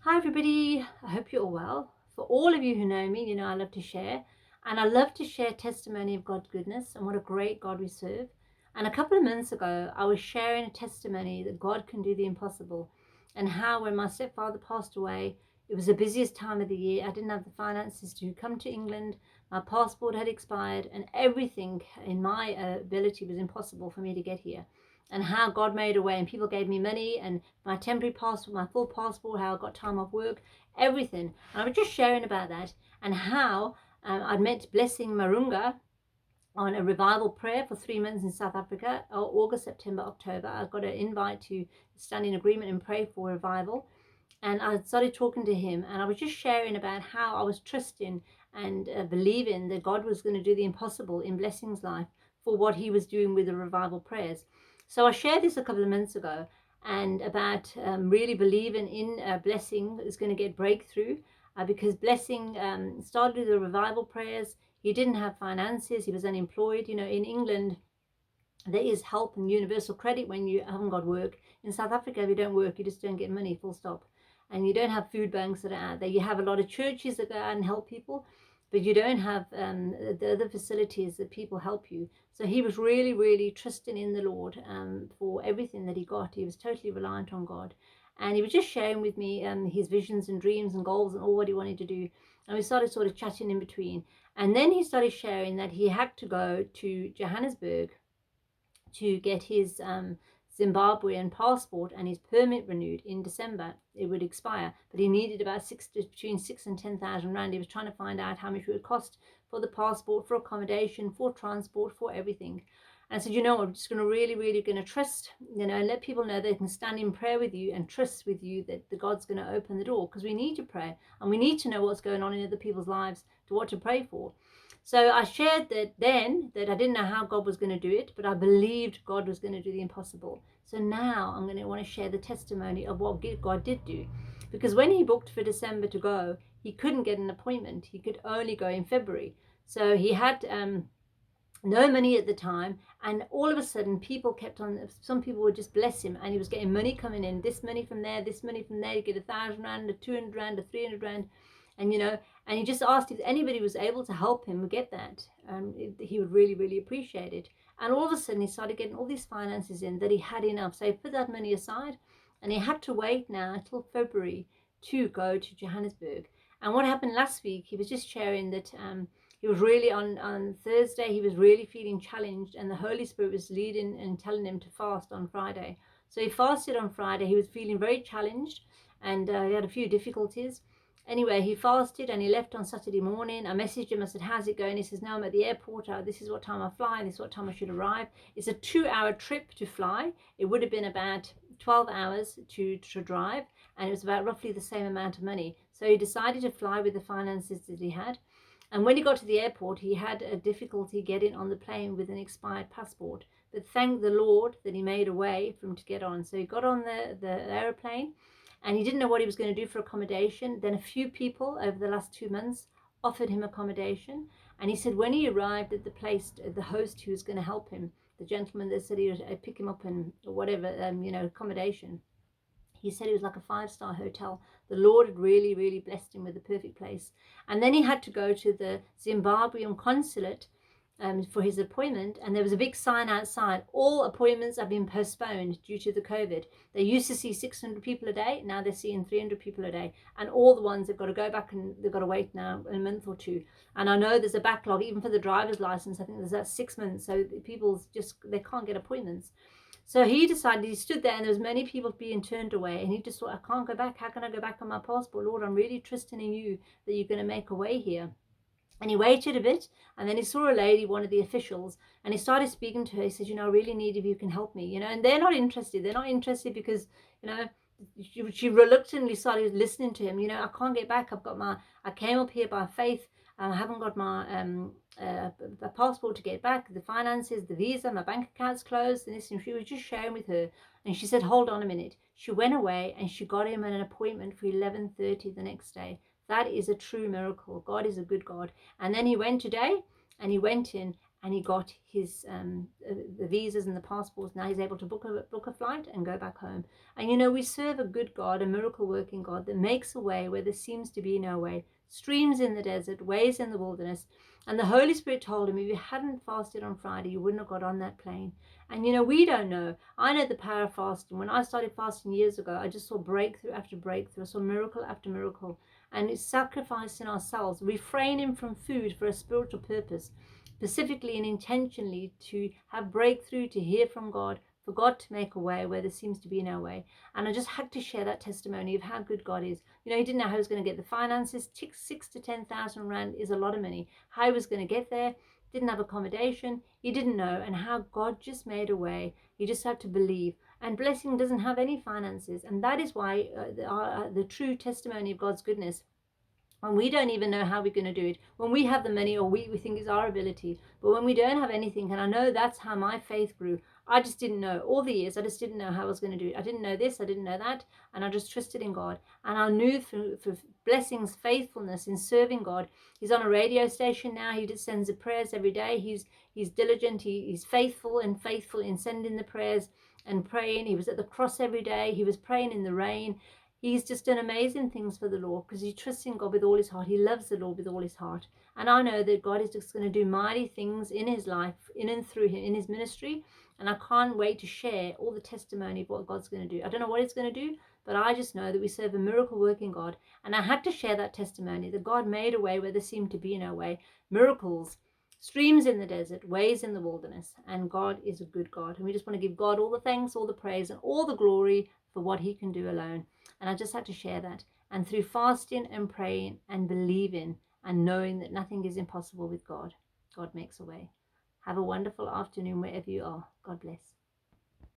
Hi everybody, I hope you're all well. For all of you who know me, you know I love to share, and I love to share testimony of God's goodness and what a great God we serve. And a couple of months ago, I was sharing a testimony that God can do the impossible, and how when my stepfather passed away, it was the busiest time of the year. I didn't have the finances to come to England. My passport had expired, and everything in my ability was impossible for me to get here, and how God made a way, and people gave me money and my temporary passport, my full passport, how I got time off work, everything. And I was just sharing about that, and how I'd met Blessing Marunga on a revival prayer for 3 months in South Africa, August, September, October. I got an invite to stand in agreement and pray for revival. And I started talking to him, and I was just sharing about how I was trusting and believing that God was going to do the impossible in Blessing's life for what he was doing with the revival prayers. So I shared this a couple of months ago, and about really believing in Blessing is going to get breakthrough, because Blessing started with the revival prayers. He didn't have finances. He was unemployed. You know, in England, there is help and universal credit when you haven't got work. In South Africa, if you don't work, you just don't get money, full stop. And you don't have food banks that are out there. You have a lot of churches that go out and help people, but you don't have the other facilities that people help you. So he was really, really trusting in the Lord for everything that he got. He was totally reliant on God. And he was just sharing with me his visions and dreams and goals and all what he wanted to do. And we started sort of chatting in between. And then he started sharing that he had to go to Johannesburg to get his Zimbabwean passport and his permit renewed in December. It would expire, but he needed about between 6 and 10,000 rand. He was trying to find out how much it would cost for the passport, for accommodation, for transport, for everything. And I said, you know, I'm just going to really going to trust, you know, and let people know they can stand in prayer with you and trust with you that the God's going to open the door, because we need to pray and we need to know what's going on in other people's lives to what to pray for. So I shared that then, that I didn't know how God was going to do it, but I believed God was going to do the impossible. So now I'm going to want to share the testimony of what God did do. Because when he booked for December to go, he couldn't get an appointment. He could only go in February. So he had no money at the time, and all of a sudden people kept on, some people would just bless him, and he was getting money coming in, this money from there, this money from there. You get 1,000 rand, a 200 rand, a 300 rand, and you know, and he just asked if anybody was able to help him get that. He would really appreciate it. And all of a sudden he started getting all these finances in that he had enough, so he put that money aside, and he had to wait now until February to go to Johannesburg. And what happened last week, he was just sharing that he was really on Thursday, he was really feeling challenged, and the Holy Spirit was leading and telling him to fast on Friday. So he fasted on Friday. He was feeling very challenged, and he had a few difficulties. Anyway, he fasted and he left on Saturday morning. I messaged him. I said, how's it going? He says, no, I'm at the airport. This is what time I fly. This is what time I should arrive. It's a 2-hour trip to fly. It would have been about 12 hours to drive, and it was about roughly the same amount of money. So he decided to fly with the finances that he had. And when he got to the airport, he had a difficulty getting on the plane with an expired passport. But thank the Lord that he made a way for him to get on. So he got on the aeroplane, and he didn't know what he was going to do for accommodation. Then a few people over the last 2 months offered him accommodation. And he said when he arrived at the place, the host who was going to help him, the gentleman that said he would pick him up and whatever, accommodation, he said it was like a 5-star hotel. The Lord had really blessed him with the perfect place. And then he had to go to the Zimbabwean consulate for his appointment, and there was a big sign outside: all appointments have been postponed due to the COVID. They used to see 600 people a day, now they're seeing 300 people a day, and all the ones have got to go back and they've got to wait now a month or two. And I know there's a backlog even for the driver's license. I think there's that 6 months, so people just, they can't get appointments. So he decided, he stood there and there was many people being turned away, and he just thought, I can't go back. How can I go back on my passport? Lord, I'm really trusting in you that you're going to make a way here. And he waited a bit, and then he saw a lady, one of the officials, and he started speaking to her. He said, you know, I really need if you can help me, you know. And they're not interested. They're not interested because, you know, she reluctantly started listening to him. You know, I can't get back. I came up here by faith. I haven't got my a passport to get back, the finances, the visa, my bank account's closed, and this. And she was just sharing with her, and she said, hold on a minute. She went away and she got him an appointment for 11:30 the next day. That is a true miracle. God is a good God. And then he went today, and he went in, and he got his the visas and the passports. Now he's able to book a flight and go back home. And we serve a good God, a miracle working God that makes a way where there seems to be no way, streams in the desert, ways in the wilderness. And the Holy Spirit told him, if you hadn't fasted on Friday, you wouldn't have got on that plane. And we don't know. I know the power of fasting. When I started fasting years ago, I just saw breakthrough after breakthrough. I saw miracle after miracle. And it's sacrificing ourselves, refraining from food for a spiritual purpose, specifically and intentionally to have breakthrough, to hear from God, for God to make a way where there seems to be no way. And I just had to share that testimony of how good God is. He didn't know how he was going to get the finances. 6 to 10,000 rand is a lot of money. How he was going to get there, didn't have accommodation, he didn't know, and how God just made a way. You just have to believe. And blessing doesn't have any finances, and that is why the true testimony of God's goodness, when we don't even know how we're going to do it, when we have the money or we think it's our ability, but when we don't have anything, and I know that's how my faith grew. I just didn't know. All the years, I just didn't know how I was going to do it. I didn't know this, I didn't know that, and I just trusted in God. And I knew for blessings, faithfulness in serving God. He's on a radio station now. He just sends the prayers every day. He's diligent. He's faithful in sending the prayers and praying. He was at the cross every day. He was praying in the rain. He's just done amazing things for the Lord because he trusts in God with all his heart. He loves the Lord with all his heart. And I know that God is just going to do mighty things in his life, in and through him, in his ministry. And I can't wait to share all the testimony of what God's going to do. I don't know what he's going to do, but I just know that we serve a miracle working God. And I had to share that testimony that God made a way where there seemed to be no way. Miracles, streams in the desert, ways in the wilderness. And God is a good God. And we just want to give God all the thanks, all the praise, and all the glory for what he can do alone. And I just had to share that. And through fasting and praying and believing and knowing that nothing is impossible with God, God makes a way. Have a wonderful afternoon wherever you are. God bless.